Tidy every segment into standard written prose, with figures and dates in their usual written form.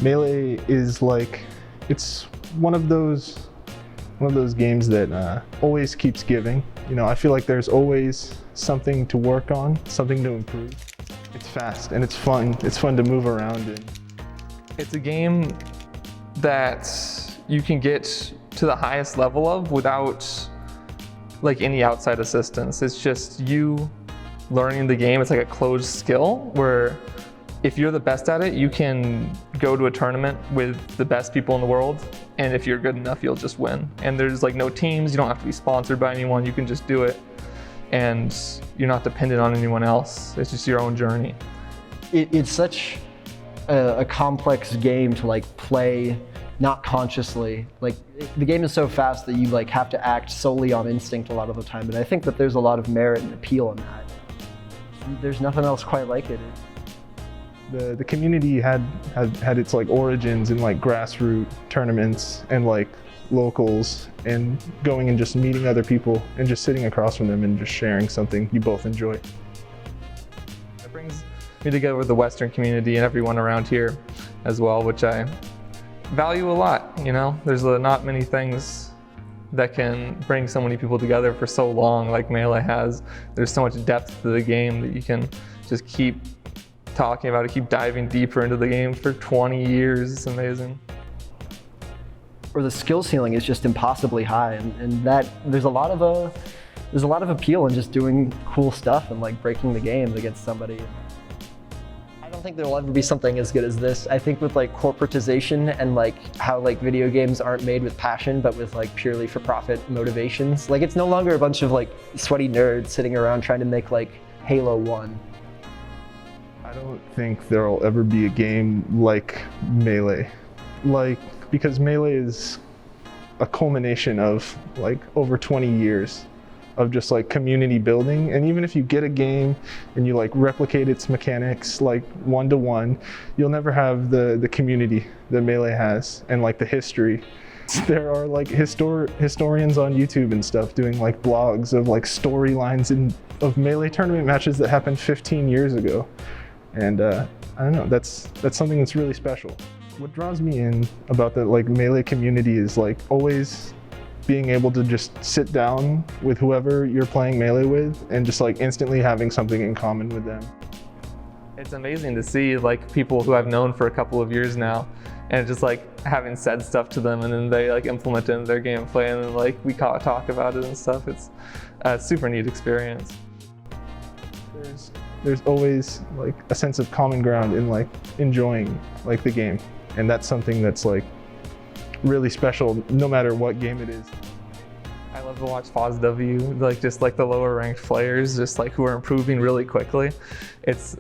Melee is like, it's one of those games that always keeps giving. You know, I feel like there's always something to work on, something to improve. It's fast and it's fun. It's fun to move around in. It's a game that you can get to the highest level of without like any outside assistance. It's just you learning the game. It's like a closed skill where if you're the best at it, you can go to a tournament with the best people in the world, and if you're good enough, you'll just win. And there's like no teams, you don't have to be sponsored by anyone, you can just do it, and you're not dependent on anyone else. It's just your own journey. It's such a complex game to like play not consciously. Like the game is so fast that you like have to act solely on instinct a lot of the time, and I think that there's a lot of merit and appeal in that. There's nothing else quite like it. The community had its like origins in like grassroots tournaments and like locals, and going and just meeting other people and just sitting across from them and just sharing something you both enjoy. It brings me together with the Western community and everyone around here as well, which I value a lot. You know, there's not many things that can bring so many people together for so long like Melee has. There's so much depth to the game that you can just keep talking about it, keep diving deeper into the game for 20 years. It's amazing. Or the skill ceiling is just impossibly high, and that there's a lot of appeal in just doing cool stuff and like breaking the game against somebody. I don't think there'll ever be something as good as this. I think with like corporatization and like how like video games aren't made with passion but with like purely for profit motivations, like it's no longer a bunch of like sweaty nerds sitting around trying to make like Halo 1. I don't think there'll ever be a game like Melee. Because Melee is a culmination of like over 20 years of just like community building, and even if you get a game and you like replicate its mechanics like one-to-one, you'll never have the community that Melee has and like the history. There are like historians on YouTube and stuff doing like blogs of like storylines of Melee tournament matches that happened 15 years ago. And I don't know, that's something that's really special. What draws me in about the like Melee community is like always being able to just sit down with whoever you're playing Melee with and just like instantly having something in common with them. It's amazing to see like people who I've known for a couple of years now, and just like having said stuff to them and then they like implement it in their gameplay, and then like we talk about it and stuff. It's a super neat experience. There's always like a sense of common ground in like enjoying like the game, and that's something that's like really special no matter what game it is. I love to watch FOSW, like just like the lower ranked players, just like who are improving really quickly. It's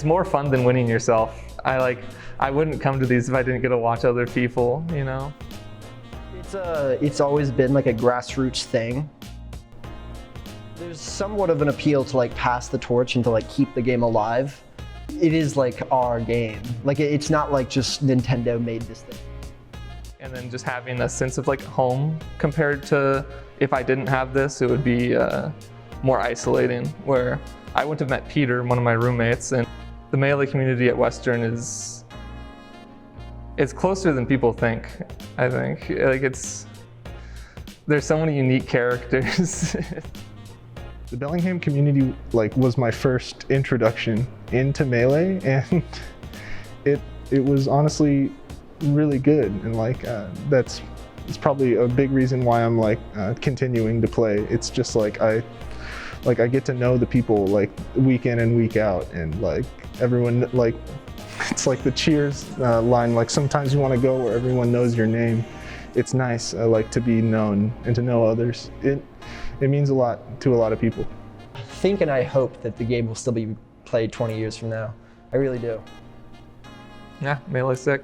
more fun than winning yourself. I wouldn't come to these if I didn't get to watch other people, you know? It's always been like a grassroots thing. There's somewhat of an appeal to like pass the torch and to like keep the game alive. It is like our game. Like it's not like just Nintendo made this thing. And then just having a sense of like home compared to if I didn't have this, it would be more isolating. Where I wouldn't have met Peter, one of my roommates, and the Melee community at Western is closer than people think. I think like there's so many unique characters. The Bellingham community like was my first introduction into Melee, and it was honestly really good, and like it's probably a big reason why I'm like continuing to play. It's just like I get to know the people like week in and week out, and like everyone, like it's like the cheers line, like sometimes you want to go where everyone knows your name. It's nice like to be known and to know others. It means a lot to a lot of people. I think and I hope that the game will still be played 20 years from now. I really do. Yeah, Melee's sick.